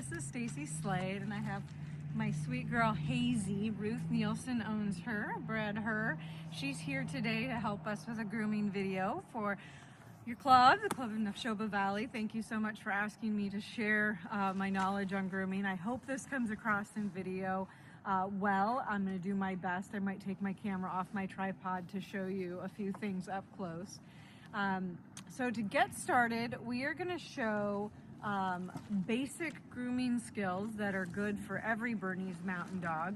this is Stacy Slade, and I have my sweet girl Hazy. Ruth Nielsen owns her, bred her. She's here today to help us with a grooming video for your club, the Club in Neshoba Valley. Thank you so much for asking me to share my knowledge on grooming. I hope this comes across in video well. I'm going to do my best. I might take my camera off my tripod to show you a few things up close. So to get started, we are going to show basic grooming skills that are good for every Bernese Mountain Dog,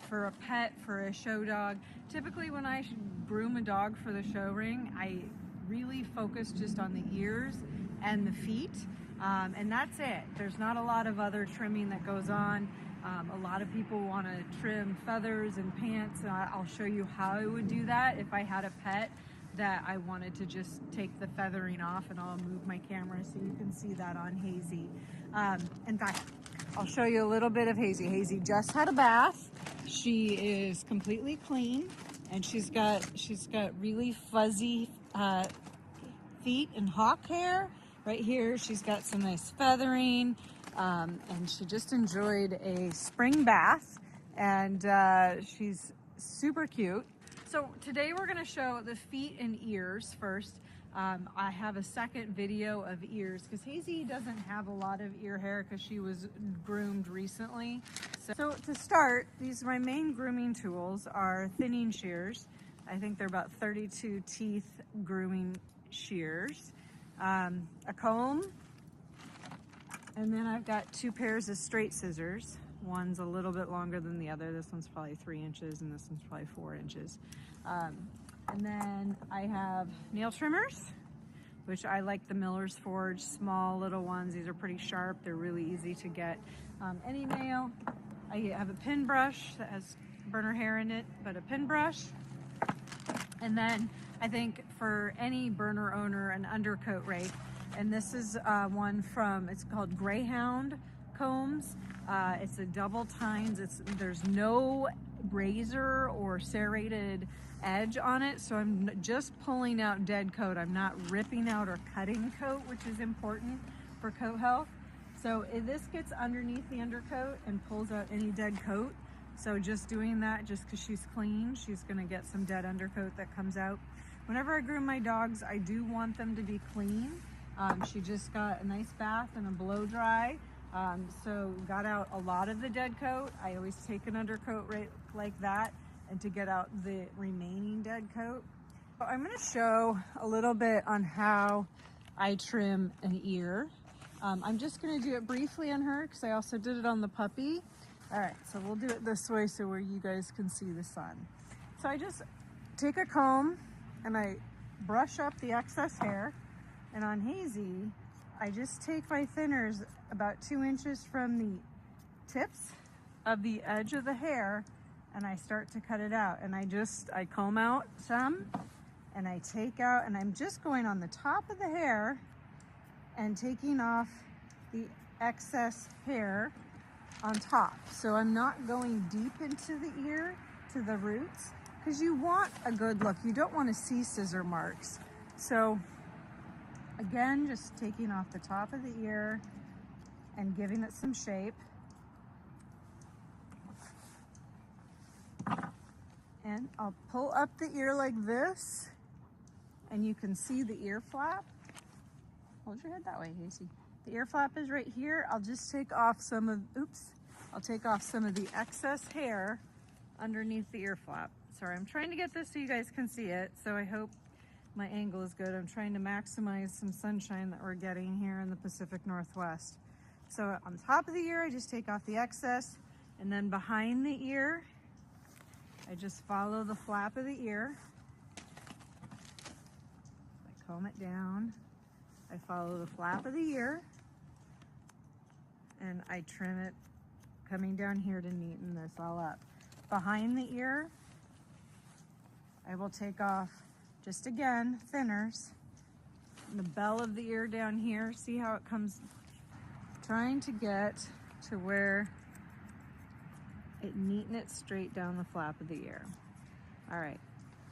for a pet, for a show dog. Typically when I groom a dog for the show ring, I really focus just on the ears and the feet, and that's it. There's not a lot of other trimming that goes on. A lot of people want to trim feathers and pants. I'll show you how I would do that if I had a pet that I wanted to just take the feathering off, and I'll move my camera so you can see that on Hazy. In fact, I'll show you a little bit of Hazy. Hazy just had a bath. She is completely clean, and she's got really fuzzy feet and hawk hair. Right here, she's got some nice feathering, and she just enjoyed a spring bath, and she's super cute. So today we're going to show the feet and ears first. I have a second video of ears because Hazy doesn't have a lot of ear hair because she was groomed recently. So to start, these my main grooming tools are thinning shears. I think they're about 32 teeth grooming shears, a comb, and then I've got two pairs of straight scissors. One's a little bit longer than the other. This one's probably 3 inches and this one's probably 4 inches. And then I have nail trimmers, which I like the Miller's Forge, small little ones. These are pretty sharp. They're really easy to get any nail. I have a pin brush that has burner hair in it, but a pin brush. And then I think for any burner owner, an undercoat rake. And this is one from, it's called Greyhound combs. It's a double tines. There's no razor or serrated edge on it, so I'm just pulling out dead coat. I'm not ripping out or cutting coat, which is important for coat health. So this gets underneath the undercoat and pulls out any dead coat. So just doing that, just because she's clean, she's going to get some dead undercoat that comes out. Whenever I groom my dogs, I do want them to be clean. She just got a nice bath and a blow dry. So got out a lot of the dead coat. I always take an undercoat right like that, and to get out the remaining dead coat. So I'm going to show a little bit on how I trim an ear. I'm just going to do it briefly on her because I also did it on the puppy. All right, so we'll do it this way so where you guys can see the sun. So I just take a comb and I brush up the excess hair, and on Hazy, I just take my thinners about 2 inches from the tips of the edge of the hair, and I start to cut it out. And I comb out some, and I take out, and I'm just going on the top of the hair and taking off the excess hair on top. So I'm not going deep into the ear to the roots, because you want a good look. You don't want to see scissor marks. So again, just taking off the top of the ear and giving it some shape. And I'll pull up the ear like this, and you can see the ear flap. Hold your head that way, Hazy. The ear flap is right here. I'll just take off some of, I'll take off some of the excess hair underneath the ear flap. Sorry, I'm trying to get this so you guys can see it, so I hope my angle is good. I'm trying to maximize some sunshine that we're getting here in the Pacific Northwest. So on top of the ear, I just take off the excess, and then behind the ear, I just follow the flap of the ear. I comb it down. I follow the flap of the ear, and I trim it coming down here to neaten this all up. Behind the ear, I will take off, just again, thinners. The bell of the ear down here, see how it comes, trying to get to where it neaten it straight down the flap of the ear. All right,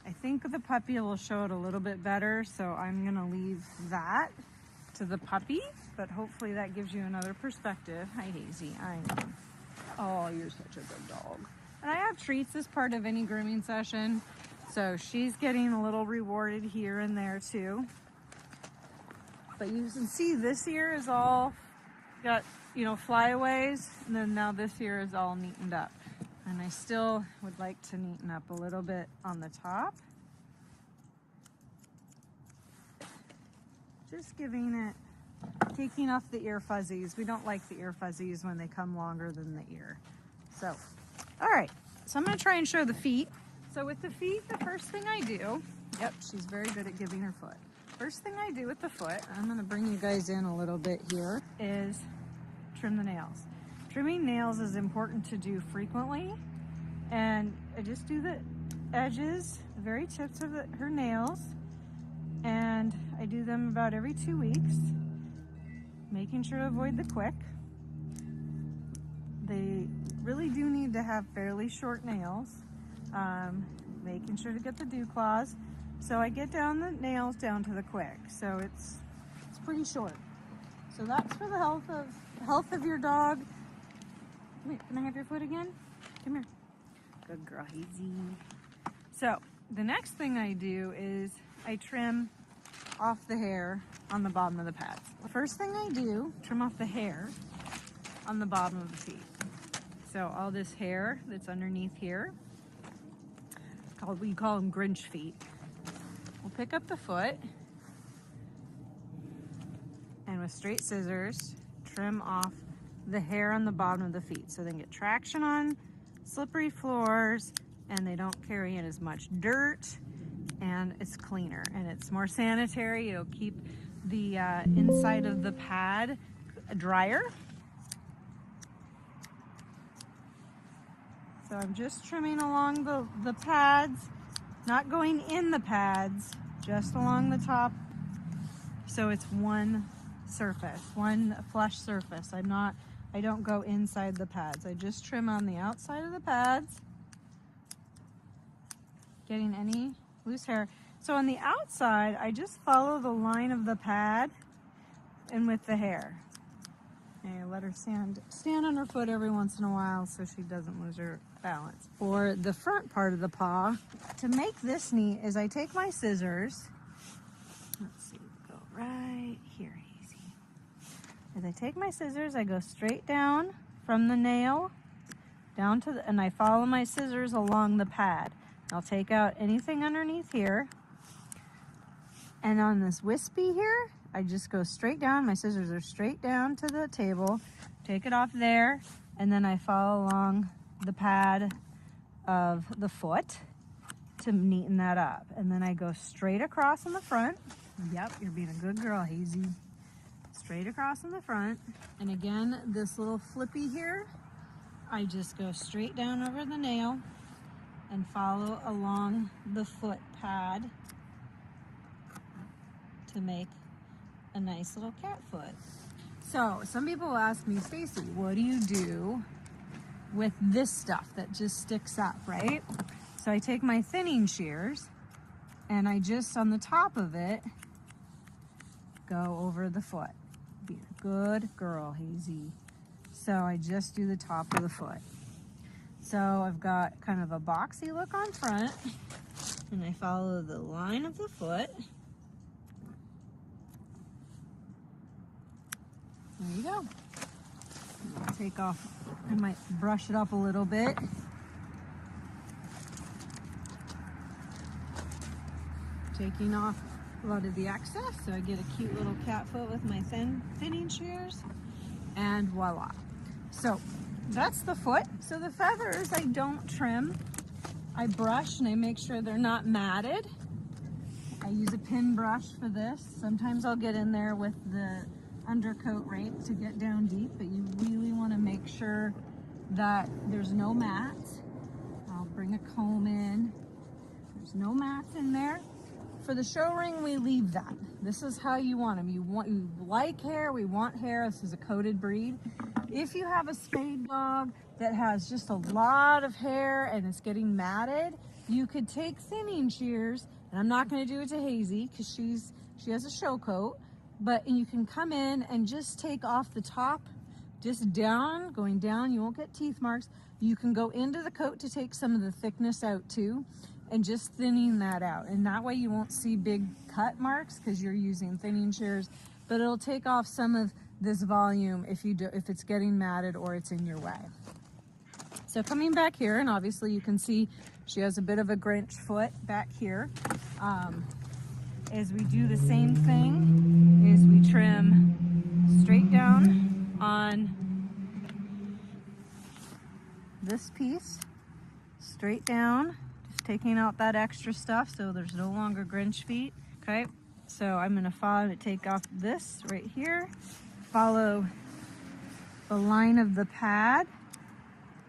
I think the puppy will show it a little bit better, so I'm gonna leave that to the puppy, but hopefully that gives you another perspective. Hi, Hazy. I know. Oh, you're such a good dog. And I have treats as part of any grooming session, so she's getting a little rewarded here and there too. But you can see this ear is all got, you know, flyaways, and then now this ear is all neatened up. And I still would like to neaten up a little bit on the top. Just giving it, taking off the ear fuzzies. We don't like the ear fuzzies when they come longer than the ear. So, all right, so I'm gonna try and show the feet. So with the feet, the first thing I do, yep, she's very good at giving her foot. First thing I do with the foot, I'm gonna bring you guys in a little bit here, is trim the nails. Trimming nails is important to do frequently, and I just do the edges, the very tips of her nails, and I do them about every 2 weeks, making sure to avoid the quick. They really do need to have fairly short nails, making sure to get the dew claws. So I get down the nails down to the quick, so it's pretty short. So that's for the health of your dog. Wait, can I have your foot again? Come here. Good girl, Hazy. So the next thing I do is I trim off the hair on the bottom of the pads. The first thing I do, trim off the hair on the bottom of the feet. So all this hair that's underneath here, we call them Grinch feet. We'll pick up the foot and with straight scissors, trim off the hair on the bottom of the feet so they can get traction on slippery floors and they don't carry in as much dirt, and it's cleaner and it's more sanitary. It'll keep the inside of the pad drier. So I'm just trimming along the pads, not going in the pads, just along the top. So it's one surface, one flush surface. I don't go inside the pads. I just trim on the outside of the pads, getting any loose hair. So on the outside, I just follow the line of the pad and with the hair. And I let her stand on her foot every once in a while so she doesn't lose her balance. For the front part of the paw, to make this neat is I take my scissors. Let's see, go right here, Hazy. As I take my scissors, I go straight down from the nail down to and I follow my scissors along the pad. I'll take out anything underneath here. And on this wispy here, I just go straight down. My scissors are straight down to the table. Take it off there, and then I follow along the pad of the foot to neaten that up. And then I go straight across in the front. Yep, you're being a good girl, Hazy. Straight across in the front. And again, this little flippy here, I just go straight down over the nail and follow along the foot pad to make a nice little cat foot. So some people will ask me, Stacy, what do you do with this stuff that just sticks up, right? So I take my thinning shears and I just on the top of it go over the foot. Be a good girl, Hazy. So I just do the top of the foot. So I've got kind of a boxy look on front and I follow the line of the foot. There you go. I'll take off, I might brush it up a little bit. Taking off a lot of the excess so I get a cute little cat foot with my thinning shears, and voila. So that's the foot. So the feathers I don't trim. I brush and I make sure they're not matted. I use a pin brush for this. Sometimes I'll get in there with the undercoat rake to get down deep, but you really want to make sure that there's no mats. I'll bring a comb in. There's no mats in there. For the show ring, we leave that. This is how you want them. You like hair, we want hair. This is a coated breed. If you have a spayed dog that has just a lot of hair and it's getting matted, you could take thinning shears, and I'm not going to do it to Hazy because she has a show coat, But you can come in and just take off the top, just down, going down. You won't get teeth marks. You can go into the coat to take some of the thickness out too, and just thinning that out. And that way you won't see big cut marks because you're using thinning shears, but it'll take off some of this volume if it's getting matted or it's in your way. So coming back here, and obviously you can see she has a bit of a Grinch foot back here. As we do the same thing, is we trim straight down on this piece, straight down, just taking out that extra stuff so there's no longer Grinch feet. Okay, so I'm gonna take off this right here, follow the line of the pad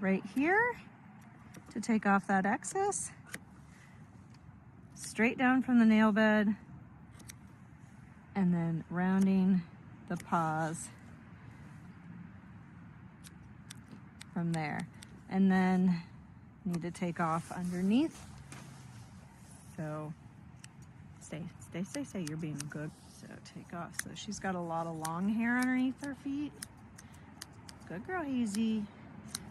right here to take off that excess, straight down from the nail bed, and then rounding the paws from there. And then need to take off underneath. So stay, you're being good. So take off. So she's got a lot of long hair underneath her feet. Good girl, Hazy.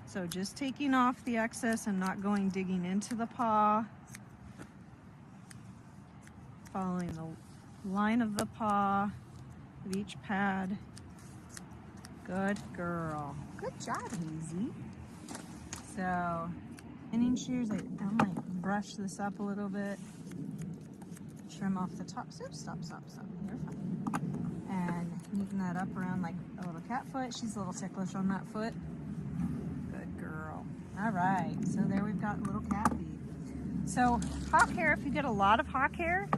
So just taking off the excess and not going digging into the paw. Following the line of the paw of each pad. Good girl. Good job, Hazy. So, thinning shears, I might brush this up a little bit. Trim off the top. So stop. You're fine. And neaten that up around like a little cat foot. She's a little ticklish on that foot. Good girl. All right. So there we've got little cat feet. So hawk hair, if you get a lot of hawk hair,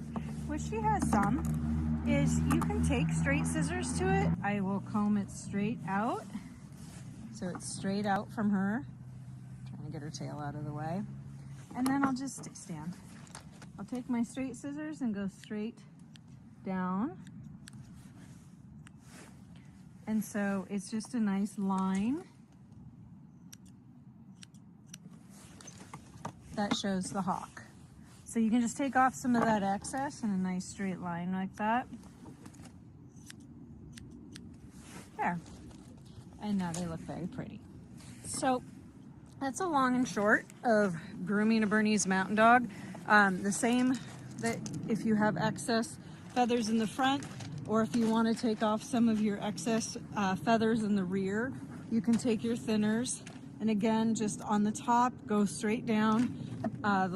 which she has some, is you can take straight scissors to it. I will comb it straight out. So it's straight out from her. Trying to get her tail out of the way. And then I'll just stand. I'll take my straight scissors and go straight down. And so it's just a nice line that shows the hawk. So you can just take off some of that excess in a nice straight line like that. There. And now they look very pretty. So that's a long and short of grooming a Bernese Mountain Dog. The same that if you have excess feathers in the front, or if you want to take off some of your excess feathers in the rear, you can take your thinners and again, just on the top, go straight down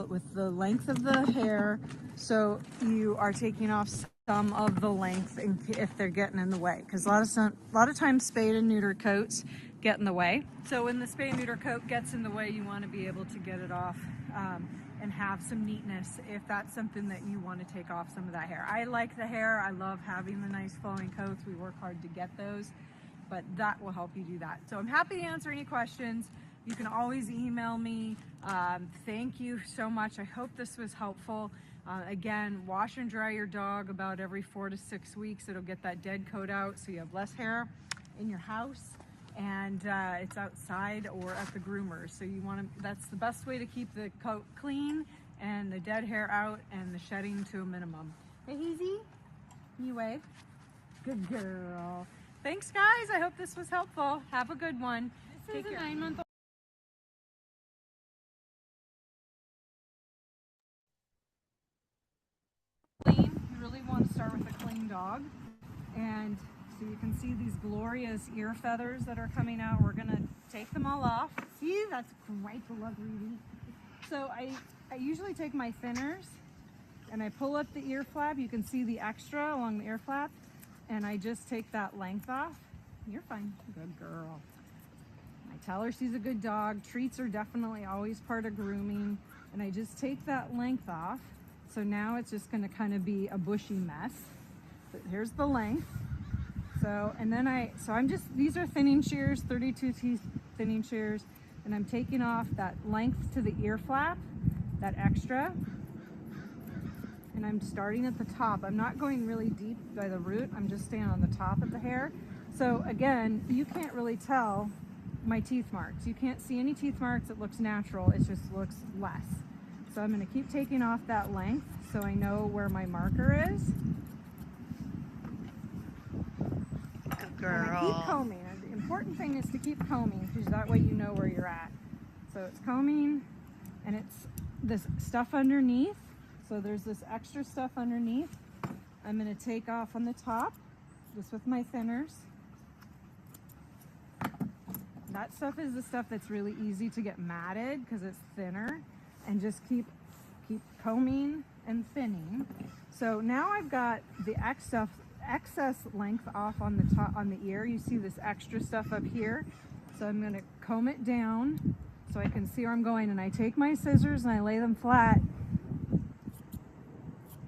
with the length of the hair. So you are taking off some of the length if they're getting in the way, because a lot of times spayed and neuter coats get in the way. So when the spay and neuter coat gets in the way, you want to be able to get it off and have some neatness if that's something that you want to take off some of that hair. I like the hair. I love having the nice flowing coats. We work hard to get those, but that will help you do that. So I'm happy to answer any questions. You can always email me. Thank you so much. I hope this was helpful. Again, wash and dry your dog about every 4 to 6 weeks. It'll get that dead coat out so you have less hair in your house, and it's outside or at the groomers. So you want to, that's the best way to keep the coat clean and the dead hair out and the shedding to a minimum. Hey, Hazy, can you wave? Good girl. Thanks, guys. I hope this was helpful. Have a good one. This is a 9-month-old. Clean. You really want to start with a clean dog. And so you can see these glorious ear feathers that are coming out. We're going to take them all off. See, that's quite the lovely. So I usually take my thinners and I pull up the ear flap. You can see the extra along the ear flap. And I just take that length off. You're fine. Good girl. I tell her she's a good dog. Treats are definitely always part of grooming. And I just take that length off. So now it's just going to kind of be a bushy mess. But here's the length. So, and then these are thinning shears, 32 teeth thinning shears. And I'm taking off that length to the ear flap, that extra. And I'm starting at the top. I'm not going really deep by the root. I'm just staying on the top of the hair. So again, you can't really tell my teeth marks. You can't see any teeth marks. It looks natural. It just looks less. So I'm going to keep taking off that length so I know where my marker is. And I keep combing. The important thing is to keep combing because that way you know where you're at. So it's combing and it's this stuff underneath. So there's this extra stuff underneath. I'm going to take off on the top just with my thinners. That stuff is the stuff that's really easy to get matted because it's thinner, and just keep combing and thinning. So now I've got the excess length off on the top on the ear. You see this extra stuff up here. So I'm going to comb it down so I can see where I'm going, and I take my scissors and I lay them flat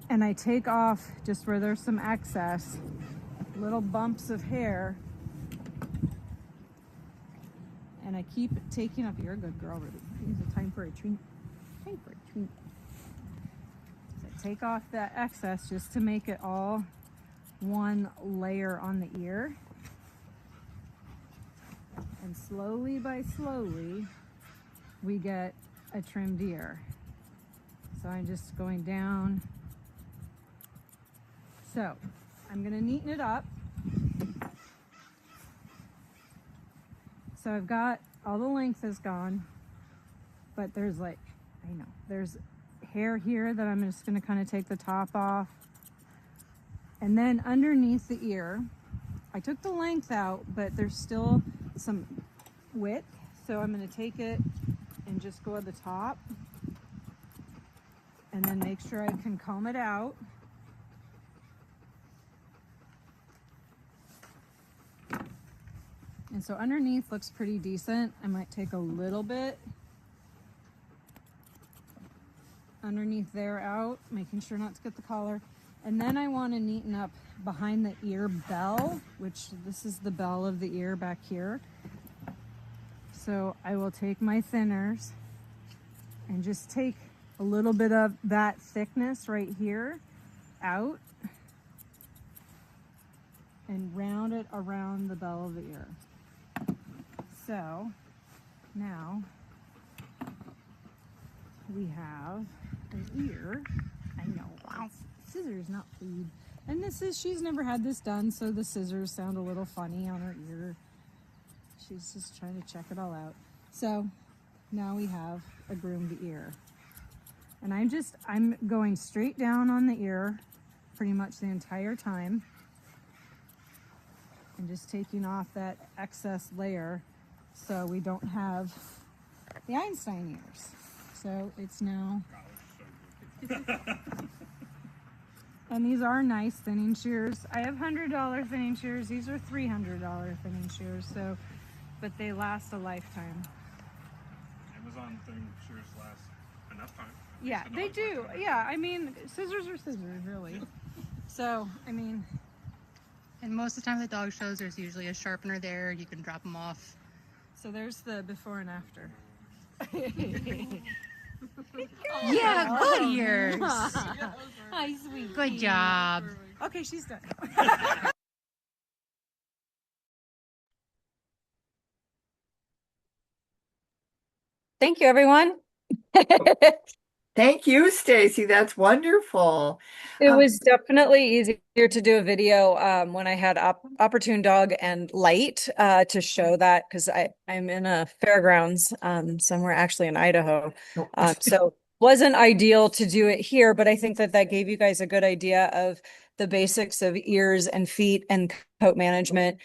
and I take off just where there's some excess little bumps of hair. And I keep taking up. You're a good girl, Ruby. It's time for a treat. Time for a treat. So I take off that excess just to make it all one layer on the ear. And slowly by slowly, we get a trimmed ear. So I'm just going down. So I'm going to neaten it up. So I've got all the length is gone, but there's there's hair here that I'm just going to kind of take the top off. And then underneath the ear, I took the length out, but there's still some width. So I'm going to take it and just go at the top and then make sure I can comb it out. And so underneath looks pretty decent. I might take a little bit underneath there out, making sure not to get the collar. And then I want to neaten up behind the ear bell, which this is the bell of the ear back here. So I will take my thinners and just take a little bit of that thickness right here out and round it around the bell of the ear. So now we have an ear. I know, wow, scissors, not food. And this is, she's never had this done, so the scissors sound a little funny on her ear. She's just trying to check it all out. So now we have a groomed ear. And I'm going straight down on the ear pretty much the entire time. And just taking off that excess layer so we don't have the Einstein ears. So it's now, and these are nice thinning shears. I have $100 thinning shears. These are $300 thinning shears. So, but they last a lifetime. Amazon thinning shears last enough time. Yeah, they do. Yeah, I mean, scissors are scissors, really. So, I mean. And most of the time at the dog shows, there's usually a sharpener there. You can drop them off. So there's the before and after. Yeah, good ears. Hi, sweet. Good job. Okay, she's done. Thank you, everyone. Thank you, Stacy. That's wonderful. It was definitely easier to do a video when I had Opportune Dog and Light to show that, because I'm in a fairgrounds somewhere actually in Idaho. So wasn't ideal to do it here, but I think that gave you guys a good idea of the basics of ears and feet and coat management.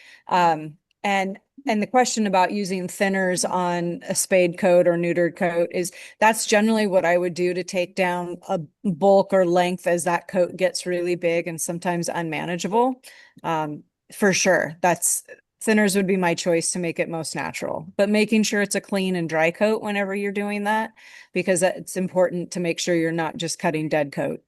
And the question about using thinners on a spayed coat or neutered coat that's generally what I would do to take down a bulk or length as that coat gets really big and sometimes unmanageable. For sure. Thinners would be my choice to make it most natural, but making sure it's a clean and dry coat whenever you're doing that, because it's important to make sure you're not just cutting dead coat.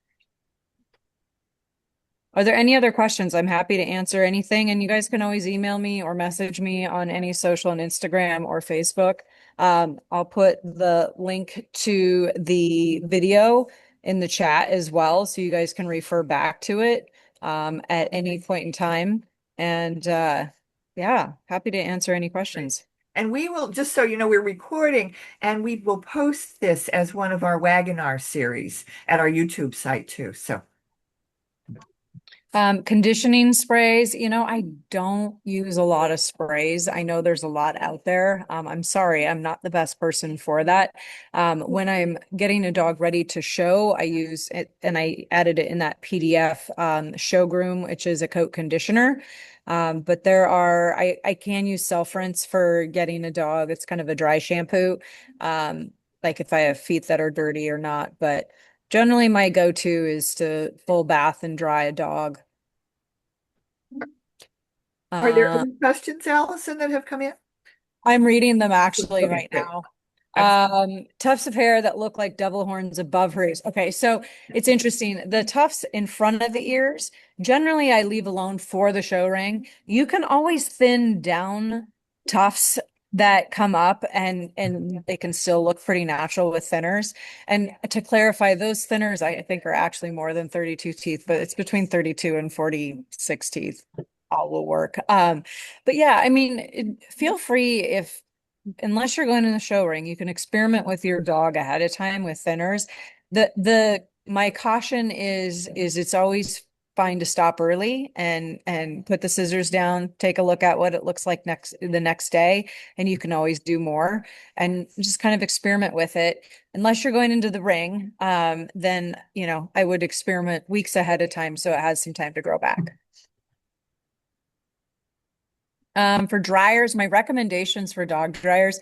Are there any other questions? I'm happy to answer anything, and you guys can always email me or message me on any social on Instagram or Facebook. I'll put the link to the video in the chat as well, so you guys can refer back to it at any point in time. And yeah, happy to answer any questions. And we will, just so you know, we're recording and we will post this as one of our WAGinar series at our YouTube site too. So Conditioning sprays, I don't use a lot of sprays. I know there's a lot out there. I'm sorry, I'm not the best person for that. When I'm getting a dog ready to show, I use it and I added it in that PDF, Show Groom, which is a coat conditioner. But I can use self-rinse for getting a dog. It's kind of a dry shampoo. Like if I have feet that are dirty or not, but generally my go-to is to full bath and dry a dog. Are there Uh, other questions, Allison, that have come in? I'm reading them actually Okay, right great. now. Tufts of hair that look like devil horns above her ears. Okay, so it's interesting. The tufts in front of the ears, generally I leave alone for the show ring. You can always thin down tufts that come up and they can still look pretty natural with thinners. And to clarify, those thinners I think are actually more than 32 teeth, but it's between 32 and 46 teeth. All will work. But yeah, I mean, feel free if unless you're going in the show ring, you can experiment with your dog ahead of time with thinners. The my caution is it's always fine to stop early and put the scissors down, take a look at what it looks like the next day, and you can always do more and just kind of experiment with it. Unless you're going into the ring, then I would experiment weeks ahead of time so it has some time to grow back. For dryers, my recommendations for dog dryers,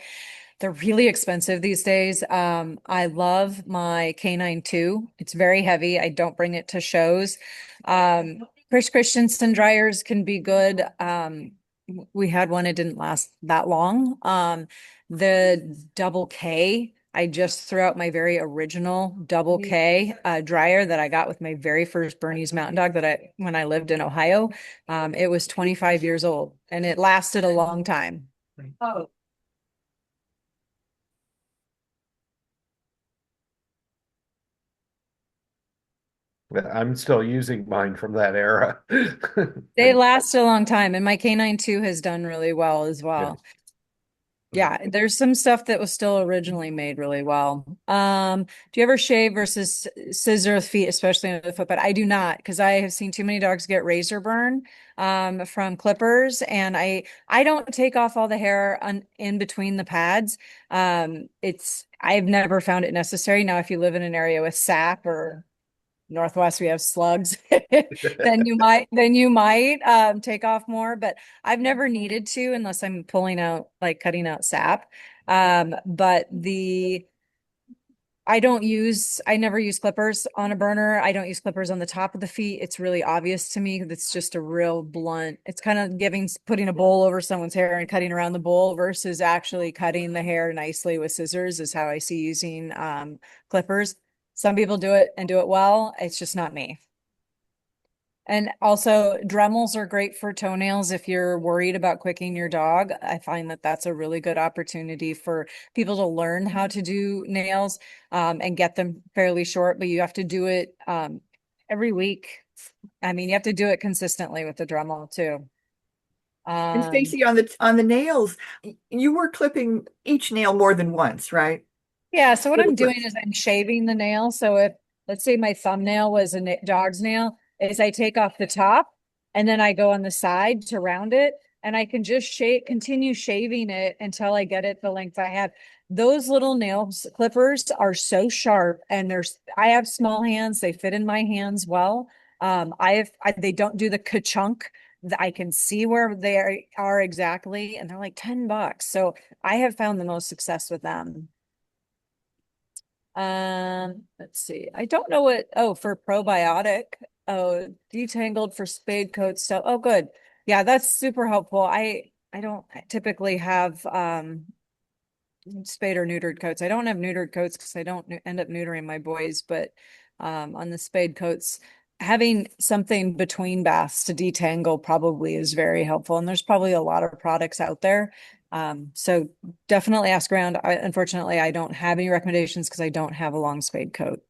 they're really expensive these days. I love my Canine 2. It's very heavy. I don't bring it to shows. Chris Christensen dryers can be good. We had one, it didn't last that long. The Double K, I just threw out my very original Double K dryer that I got with my very first Bernese Mountain Dog when I lived in Ohio. It was 25 years old and it lasted a long time. Oh. I'm still using mine from that era. They last a long time, and my Canine 2 has done really well as well. Yeah, there's some stuff that was still originally made really well. Do you ever shave versus scissor with feet, especially on the foot? But I do not, because I have seen too many dogs get razor burn from clippers, and I don't take off all the hair in between the pads. I've never found it necessary. Now, if you live in an area with sap or Northwest, we have slugs, then you might take off more, but I've never needed to unless I'm cutting out sap. But I never use clippers on a burner. I don't use clippers on the top of the feet. It's really obvious to me. That's just a real blunt. It's kind of putting a bowl over someone's hair and cutting around the bowl versus actually cutting the hair nicely with scissors is how I see using clippers. Some people do it and do it well. It's just not me. And also, Dremels are great for toenails if you're worried about quicking your dog. I find that that's a really good opportunity for people to learn how to do nails and get them fairly short, but you have to do it every week. I mean, you have to do it consistently with the Dremel too. And Um, Stacy, on the nails, you were clipping each nail more than once, right? Yeah, so what Little I'm doing clips. is I'm shaving the nail. So if let's say my thumbnail was a dog's nail, is I take off the top and then I go on the side to round it and I can just continue shaving it until I get it the length I have. Those little clippers are so sharp and I have small hands, they fit in my hands well. They don't do the ka-chunk. I can see where they are exactly and they're like $10. So I have found the most success with them. Let's see. I don't know for probiotic. Oh, detangled for spade coat stuff. Oh, good. Yeah, that's super helpful. I don't typically have spayed or neutered coats. I don't have neutered coats because I don't end up neutering my boys, but on the spayed coats, having something between baths to detangle probably is very helpful. And there's probably a lot of products out there. So definitely ask around. Unfortunately, I don't have any recommendations because I don't have a long spade coat.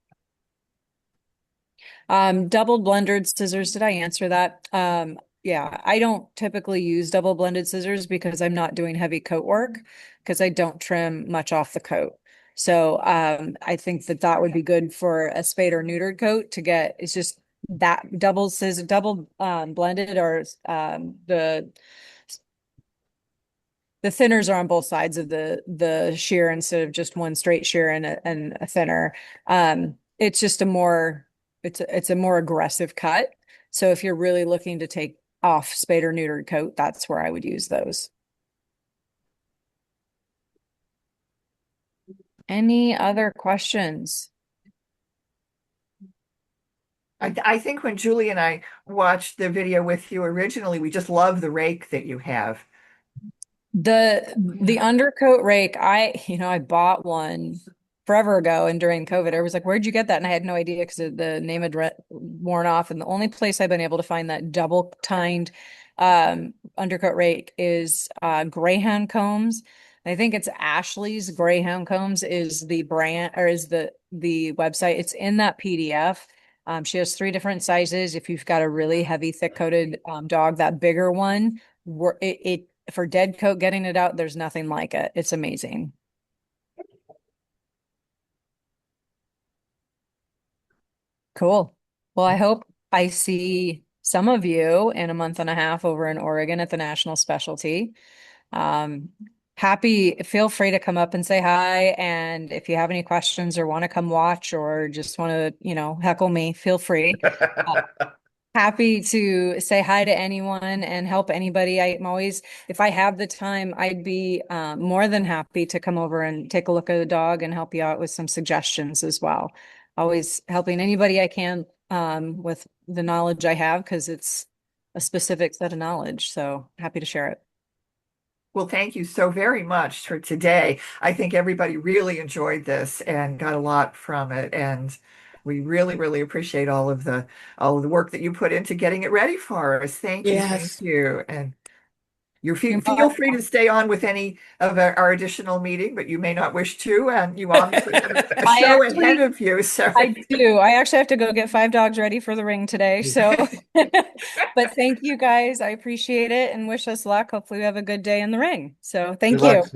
Double blended scissors. Did I answer that? Yeah, I don't typically use double blended scissors because I'm not doing heavy coat work because I don't trim much off the coat. So I think that would be good for a spayed or neutered coat it's just that double blended, or the thinners are on both sides of the shear instead of just one straight shear and a thinner. It's just it's a more aggressive cut. So if you're really looking to take off spayed or neutered coat, that's where I would use those. Any other questions? I think when Julie and I watched the video with you originally, we just love the rake that you have. The undercoat rake, I bought one forever ago, and during COVID, I was like, "Where'd you get that?" And I had no idea because the name had worn off. And the only place I've been able to find that double tined undercoat rake is Greyhound Combs. I think it's Ashley's Greyhound Combs is the brand, or is the website. It's in that PDF. She has 3 different sizes. If you've got a really heavy, thick coated dog, that bigger one, it for dead coat, getting it out, there's nothing like it. It's amazing. Cool. Well, I hope I see some of you in a month and a half over in Oregon at the National Specialty. Um, feel free to come up and say hi. And if you have any questions or want to come watch or just want to, heckle me, feel free. Happy to say hi to anyone and help anybody. I'm always, if I have the time, I'd be more than happy to come over and take a look at the dog and help you out with some suggestions as well. Always helping anybody I can with the knowledge I have, because it's a specific set of knowledge. So happy to share it. Well, thank you so very much for today. I think everybody really enjoyed this and got a lot from it. And we really, really appreciate all of the work that you put into getting it ready for us. Thank you, thank you. And feel free to stay on with any of our additional meeting, but you may not wish to, and you obviously have a show ahead of you. So I do. I actually have to go get 5 dogs ready for the ring today. So, but thank you guys. I appreciate it and wish us luck. Hopefully we have a good day in the ring. So thank Good you. luck, Stacy.